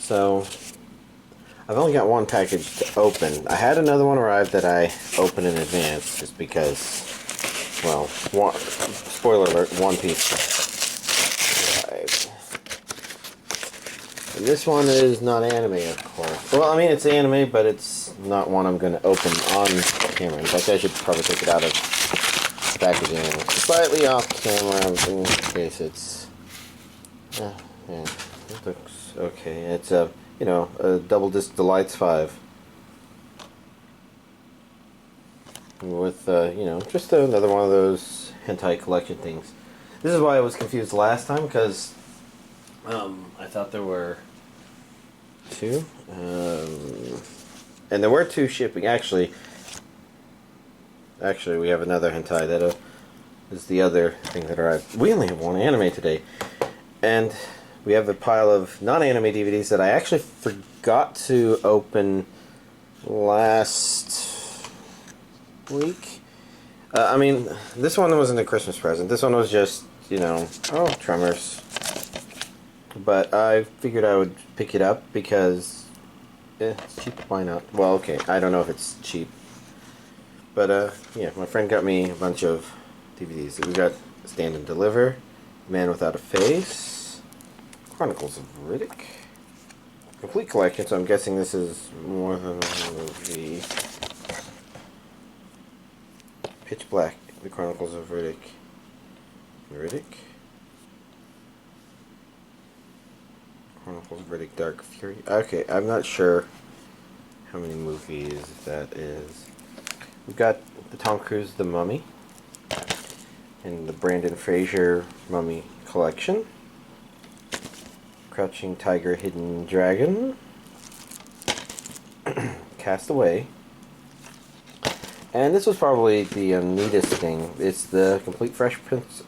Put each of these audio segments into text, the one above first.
So, I've only got one package to open. I had another one arrive that I opened in advance just because, well, spoiler alert, One Piece arrived. And this one is not anime, of course. Well, I mean, it's anime, but it's not one I'm going to open on camera. In fact, I should probably take it out of the packaging. Slightly off camera in case it's... yeah, it looks okay. It's a... you know, a double disc Delights 5 with, you know, just another one of those hentai collection things. This is why I was confused last time, because I thought there were two, and there were two shipping. Actually, we have another hentai that is the other thing that arrived. We only have one anime today, and we have a pile of non-anime DVDs that I actually forgot to open last week. I mean, this one wasn't a Christmas present. This one was just, you know, oh, Tremors. But I figured I would pick it up because it's cheap. Why not? Well, okay, I don't know if it's cheap. But, yeah, my friend got me a bunch of DVDs. We got Stand and Deliver, Man Without a Face, Chronicles of Riddick. Complete collection, so I'm guessing this is more than a movie. Pitch Black, The Chronicles of Riddick. Chronicles of Riddick, Dark Fury. Okay, I'm not sure how many movies that is. We've got the Tom Cruise The Mummy and the Brandon Fraser Mummy collection. Crouching Tiger, Hidden Dragon, Cast Away, and this was probably the neatest thing. It's the complete Fresh Prince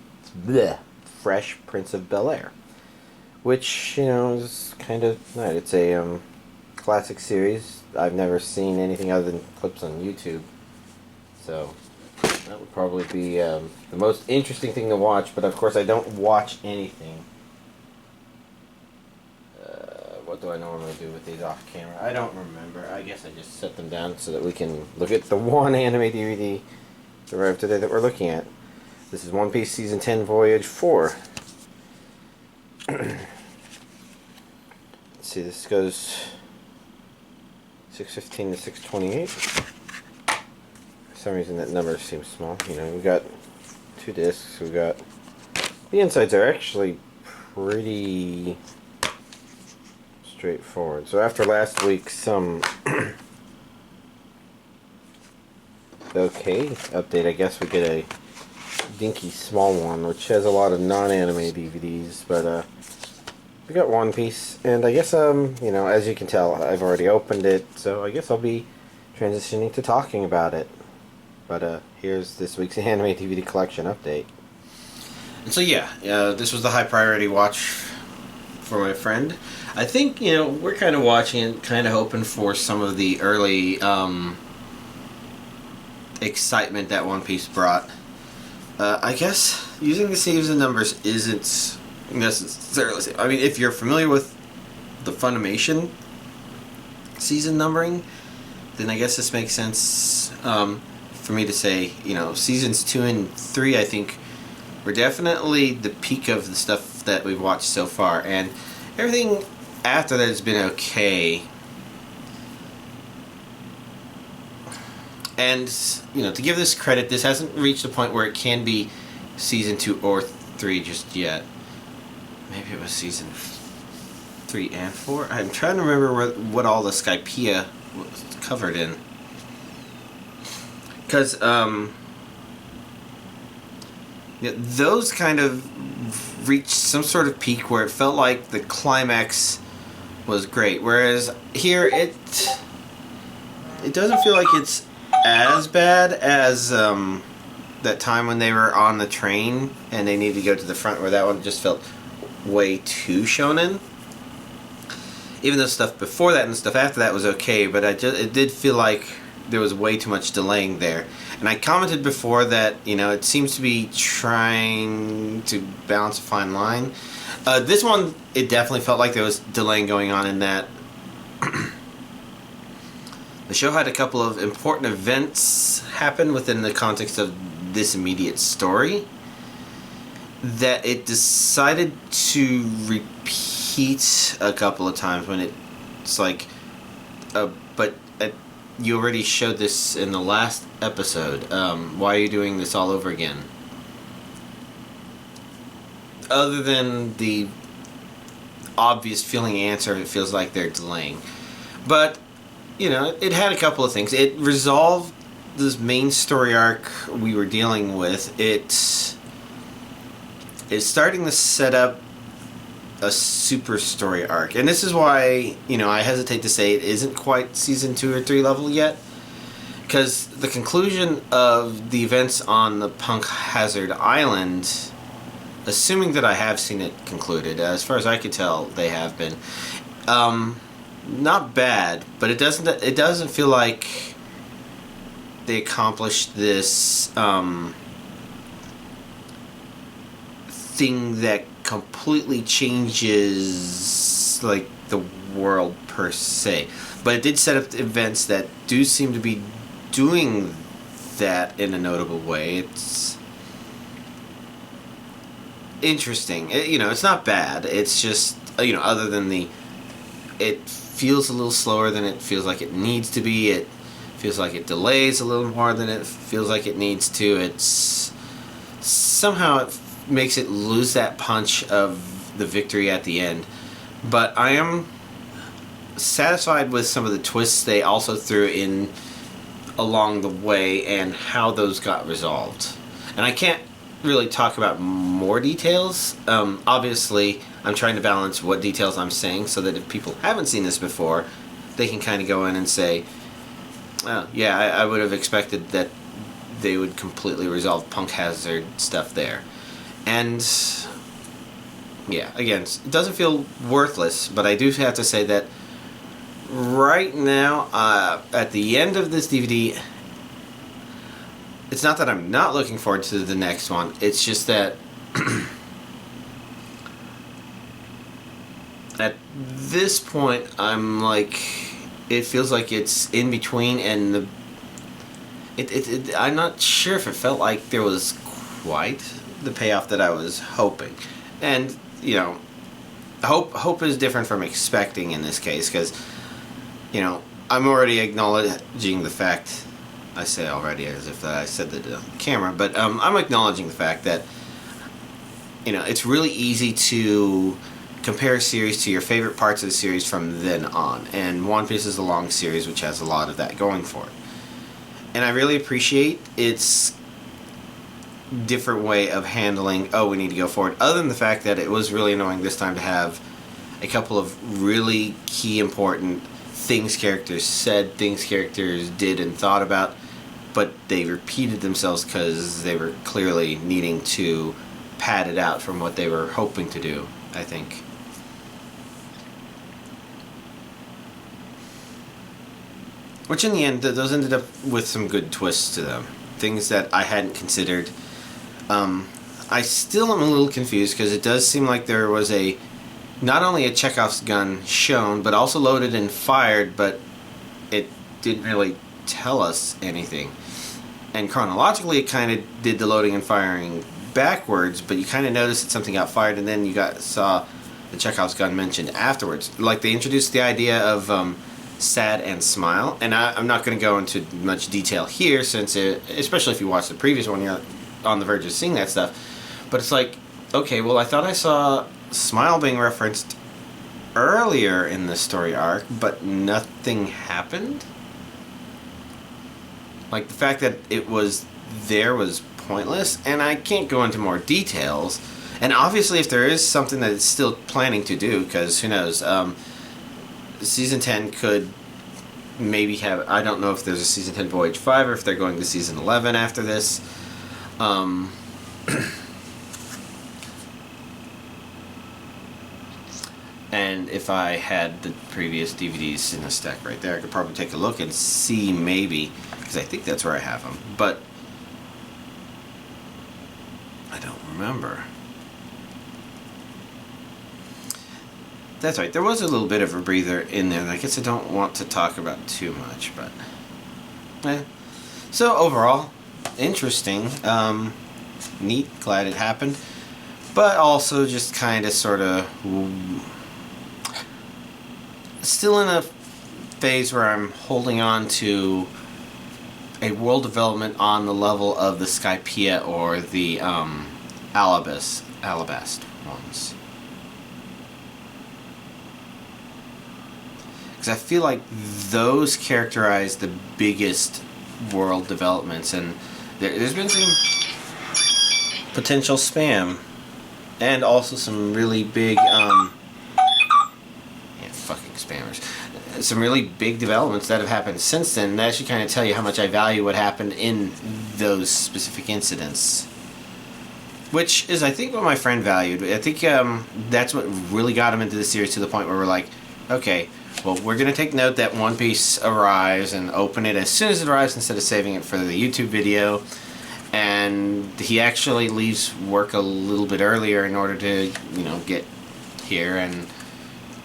of Bel-Air, which, you know, is kind of nice. It's a classic series. I've never seen anything other than clips on YouTube, so that would probably be the most interesting thing to watch. But of course, I don't watch anything. What do I normally do with these off camera? I don't remember. I guess I just set them down so that we can look at the one anime DVD that arrived today that we're looking at. This is One Piece Season 10 Voyage 4. Let's see, this goes 615 to 628. For some reason that number seems small. You know, we got two discs. We got... the insides are actually pretty straightforward. So after last week's okay update, I guess we get a dinky small one, which has a lot of non-anime DVDs, but we got One Piece, and I guess you know, as you can tell, I've already opened it, so I guess I'll be transitioning to talking about it. But here's this week's anime DVD collection update. And so yeah, this was the high priority watch for my friend. I think, you know, we're kind of watching it, kind of hoping for some of the early excitement that One Piece brought. I guess using the saves and numbers isn't necessarily... I mean, if you're familiar with the Funimation season numbering, then I guess this makes sense for me to say, you know, seasons 2 and 3, I think, were definitely the peak of the stuff that we've watched so far, and everything after that has been okay. And, you know, to give this credit, this hasn't reached a point where it can be season 2 or 3 just yet. Maybe it was season 3 and 4. I'm trying to remember what all the Skypiea was covered in. Because, yeah, those kind of reached some sort of peak where it felt like the climax was great. Whereas here, it doesn't feel like it's as bad as that time when they were on the train and they needed to go to the front, where that one just felt way too shonen. Even though stuff before that and stuff after that was okay, but it did feel like there was way too much delaying there. And I commented before that, you know, it seems to be trying to balance a fine line. This one, it definitely felt like there was delaying going on in that the show had a couple of important events happen within the context of this immediate story that it decided to repeat a couple of times when it's like, but you already showed this in the last episode. Why are you doing this all over again? Other than the obvious feeling answer, it feels like they're delaying. But, you know, it had a couple of things. It resolved this main story arc we were dealing with. It's starting to set up a super story arc. And this is why, you know, I hesitate to say it isn't quite season 2 or 3 level yet. Because the conclusion of the events on the Punk Hazard Island, assuming that I have seen it concluded, as far as I could tell, they have been. Not bad, but it doesn't feel like they accomplished this thing that completely changes like the world per se. But it did set up events that do seem to be doing that in a notable way. It's interesting. You know, it's not bad. It's just, you know, other than it feels a little slower than it feels like it needs to be. It feels like it delays a little more than it feels like it needs to. It's somehow it makes it lose that punch of the victory at the end. But I am satisfied with some of the twists they also threw in along the way and how those got resolved. And I can't really talk about more details. Obviously, I'm trying to balance what details I'm saying so that if people haven't seen this before, they can kind of go in and say, oh, yeah, I would have expected that they would completely resolve Punk Hazard stuff there. And yeah, again, it doesn't feel worthless, but I do have to say that right now, at the end of this DVD, it's not that I'm not looking forward to the next one, it's just that at this point, I'm like, it feels like it's in between, and I'm not sure if it felt like there was quite the payoff that I was hoping. And, you know, hope is different from expecting in this case, because, you know, I'm already acknowledging the fact, I say already as if I said that on camera, but I'm acknowledging the fact that, you know, it's really easy to compare a series to your favorite parts of the series from then on. And One Piece is a long series which has a lot of that going for it. And I really appreciate its different way of handling, oh, we need to go forward, other than the fact that it was really annoying this time to have a couple of really key important things characters said, things characters did and thought about, but they repeated themselves because they were clearly needing to pad it out from what they were hoping to do, I think. Which in the end, those ended up with some good twists to them. Things that I hadn't considered. I still am a little confused because it does seem like there was not only a Chekhov's gun shown, but also loaded and fired, but it didn't really tell us anything. And chronologically, it kind of did the loading and firing backwards, but you kind of noticed that something got fired, and then you saw the Chekhov's gun mentioned afterwards. Like, they introduced the idea of sad and smile, and I'm not going to go into much detail here, since especially if you watch the previous one, you're on the verge of seeing that stuff. But it's like, okay, well, I thought I saw smile being referenced earlier in the story arc, but nothing happened. Like, the fact that it was there was pointless, and I can't go into more details. And obviously, if there is something that it's still planning to do, because who knows, Season 10 could maybe have, I don't know if there's a Season 10 Voyage 5 or if they're going to Season 11 after this. And if I had the previous DVDs in a stack right there, I could probably take a look and see maybe, because I think that's where I have them, but I don't remember. That's right, there was a little bit of a breather in there that I guess I don't want to talk about too much, but so overall, interesting, neat, glad it happened, but also just kind of sort of still in a phase where I'm holding on to a world development on the level of the Skypiea or the Alabast ones. Because I feel like those characterize the biggest world developments, and there's been some potential spam, and also some really big, fucking spammers. Some really big developments that have happened since then. That should kind of tell you how much I value what happened in those specific incidents. Which is, I think, what my friend valued. I think that's what really got him into the series to the point where we're like, okay, well, we're going to take note that One Piece arrives and open it as soon as it arrives instead of saving it for the YouTube video. And he actually leaves work a little bit earlier in order to, get here and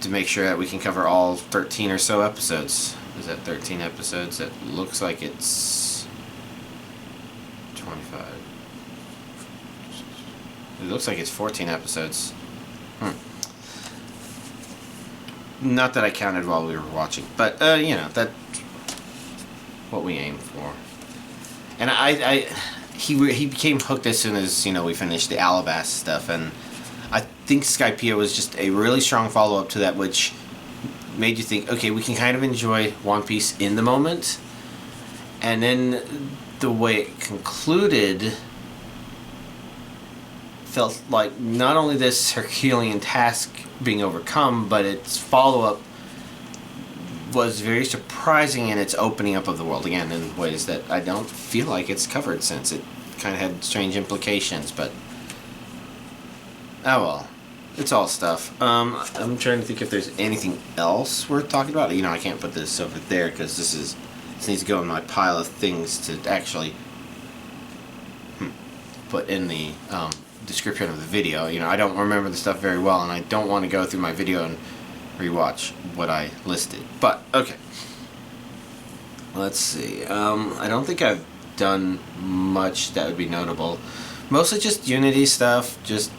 to make sure that we can cover all 13 or so episodes. Is that 13 episodes? It looks like it's 25. It looks like it's 14 episodes. Not that I counted while we were watching, but that's what we aim for. And he became hooked as soon as we finished the Alabast stuff, and I think Skypiea was just a really strong follow-up to that, which made you think, okay, we can kind of enjoy One Piece in the moment, and then the way it concluded felt like not only this Herculean task being overcome, but its follow-up was very surprising in its opening up of the world, again, in ways that I don't feel like it's covered since. It kind of had strange implications, but oh well. It's all stuff. I'm trying to think if there's anything else worth talking about. I can't put this over there because this needs to go in my pile of things to actually put in the description of the video. I don't remember the stuff very well, and I don't want to go through my video and rewatch what I listed. But okay, let's see. I don't think I've done much that would be notable. Mostly just Unity stuff. Just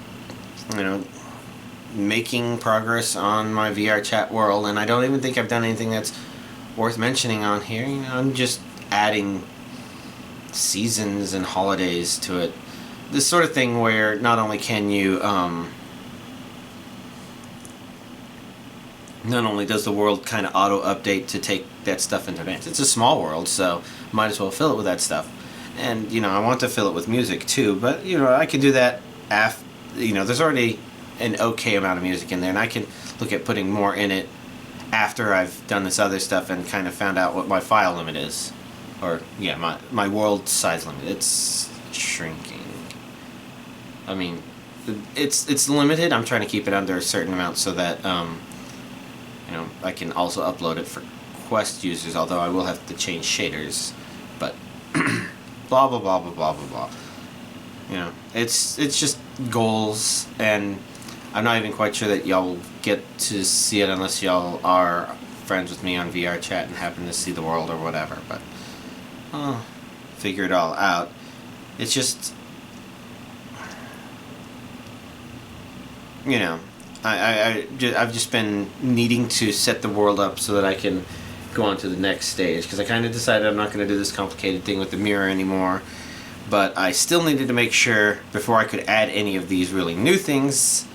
making progress on my VRChat world, and I don't even think I've done anything that's worth mentioning on here. I'm just adding seasons and holidays to it. This sort of thing where not only can you, not only does the world kind of auto-update to take that stuff into advance. It's a small world, so might as well fill it with that stuff. And, I want to fill it with music too, but, I can do that after, there's already an okay amount of music in there, and I can look at putting more in it after I've done this other stuff and kind of found out what my file limit is. Or, yeah, my world size limit. It's shrinking. I mean, it's limited. I'm trying to keep it under a certain amount so that, I can also upload it for Quest users, although I will have to change shaders. But, blah, blah, blah, blah, blah, blah, blah. It's just goals, and I'm not even quite sure that y'all get to see it unless y'all are friends with me on VRChat and happen to see the world or whatever, but figure it all out. It's just, I've just been needing to set the world up so that I can go on to the next stage, because I kind of decided I'm not going to do this complicated thing with the mirror anymore. But I still needed to make sure, before I could add any of these really new things,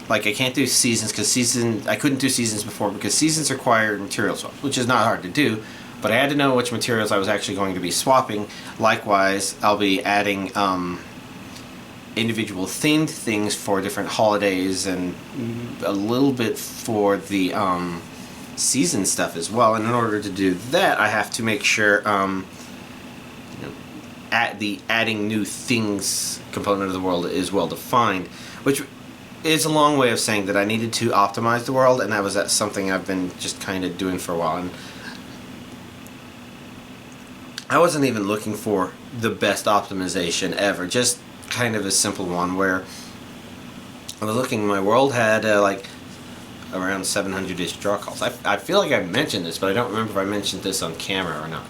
like I can't do seasons, because I couldn't do seasons before because seasons require material swaps, which is not hard to do, but I had to know which materials I was actually going to be swapping. Likewise, I'll be adding individual themed things for different holidays and a little bit for the season stuff as well, and in order to do that, I have to make sure the adding new things component of the world is well defined, which it's a long way of saying that I needed to optimize the world, and that was something I've been just kind of doing for a while. And I wasn't even looking for the best optimization ever, just kind of a simple one where I was looking, my world had like around 700-ish draw calls. I feel like I mentioned this, but I don't remember if I mentioned this on camera or not.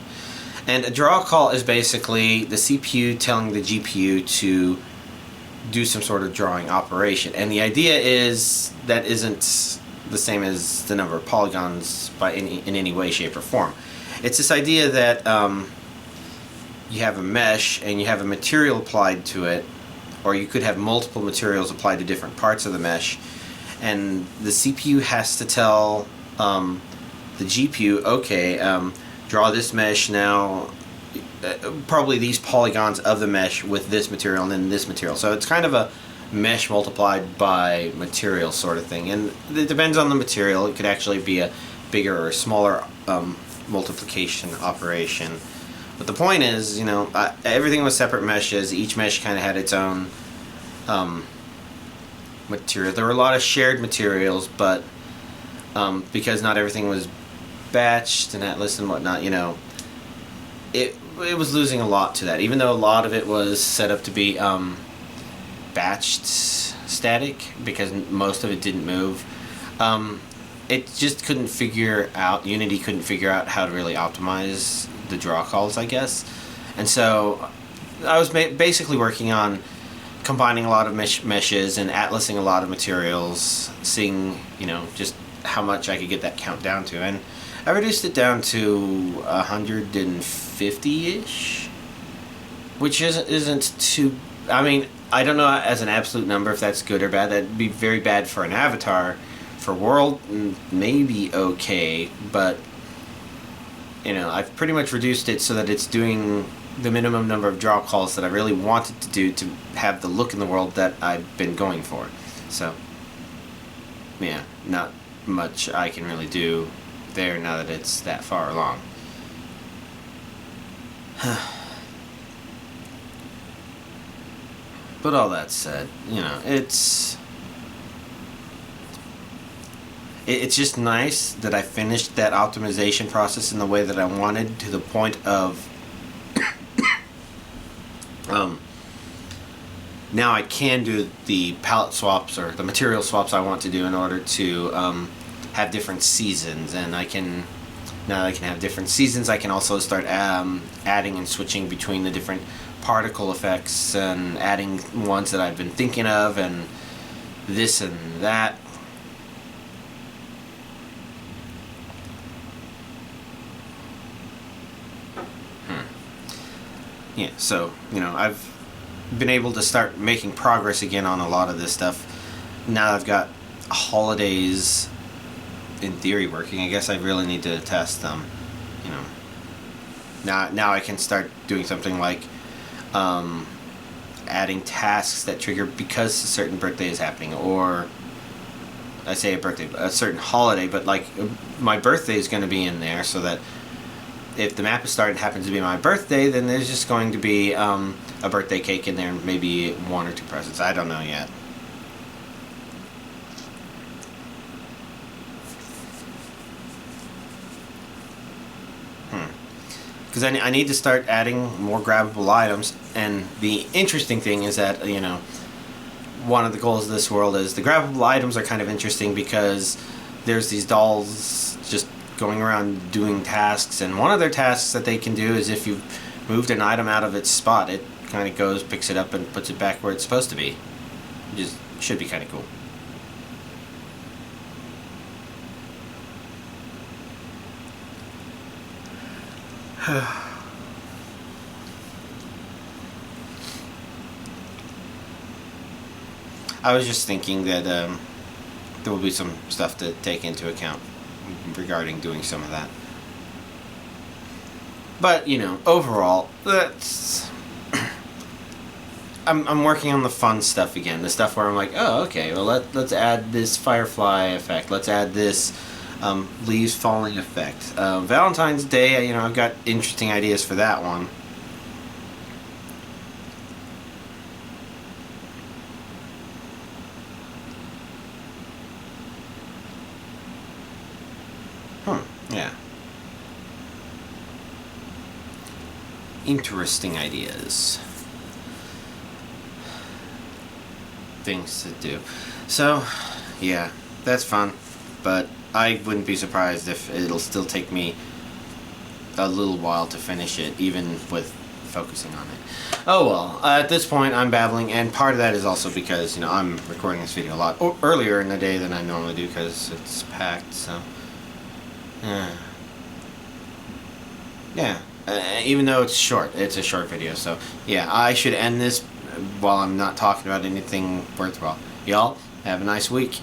And a draw call is basically the CPU telling the GPU to do some sort of drawing operation. And the idea is that isn't the same as the number of polygons in any way, shape, or form. It's this idea that you have a mesh and you have a material applied to it, or you could have multiple materials applied to different parts of the mesh, and the CPU has to tell the GPU, okay, draw this mesh now, probably these polygons of the mesh with this material and then this material. So it's kind of a mesh multiplied by material sort of thing, and it depends on the material. It could actually be a bigger or smaller multiplication operation. But the point is, you know, everything was separate meshes. Each mesh kind of had its own material. There were a lot of shared materials, but because not everything was batched and atlas and whatnot, you know, it was losing a lot to that. Even though a lot of it was set up to be batched static, because most of it didn't move. It just couldn't figure out, Unity couldn't figure out how to really optimize the draw calls, I guess. And so I was basically working on combining a lot of meshes and atlasing a lot of materials, seeing, you know, just how much I could get that count down to. And I reduced it down to 150-ish, which isn't too... I mean, I don't know as an absolute number if that's good or bad. That'd be very bad for an avatar. For world, maybe okay, but, you know, I've pretty much reduced it so that it's doing the minimum number of draw calls that I really wanted to do to have the look in the world that I've been going for. So, yeah, not much I can really do there now that it's that far along. But all that said, you know, it's just nice that I finished that optimization process in the way that I wanted, to the point of now I can do the palette swaps or the material swaps I want to do in order to have different seasons. And now that I can have different seasons, I can also start adding and switching between the different particle effects and adding ones that I've been thinking of and this and that. Yeah, so, you know, I've been able to start making progress again on a lot of this stuff. Now I've got holidays in theory working. I guess I really need to test them, you know. Now I can start doing something like adding tasks that trigger because a certain birthday is happening, or I say a certain holiday, but like my birthday is going to be in there, so that if the map is started happens to be my birthday, then there's just going to be a birthday cake in there and maybe 1 or 2 presents. I don't know yet. Because I need to start adding more grabbable items, and the interesting thing is that, you know, one of the goals of this world is the grabbable items are kind of interesting because there's these dolls just going around doing tasks, and one of their tasks that they can do is if you've moved an item out of its spot, it kind of goes, picks it up, and puts it back where it's supposed to be. Just should be kind of cool. I was just thinking that there will be some stuff to take into account regarding doing some of that. But, you know, overall, that's... I'm working on the fun stuff again. The stuff where I'm like, oh, okay, well, let's add this firefly effect. Let's add this leaves falling effect. Valentine's Day, you know, I've got interesting ideas for that one. Yeah. Interesting ideas. Things to do. So, yeah, that's fun. But I wouldn't be surprised if it'll still take me a little while to finish it, even with focusing on it. Oh well, at this point I'm babbling, and part of that is also because, you know, I'm recording this video a lot earlier in the day than I normally do because it's packed, so... yeah. Even though it's short, it's a short video, so yeah, I should end this while I'm not talking about anything worthwhile. Y'all, have a nice week.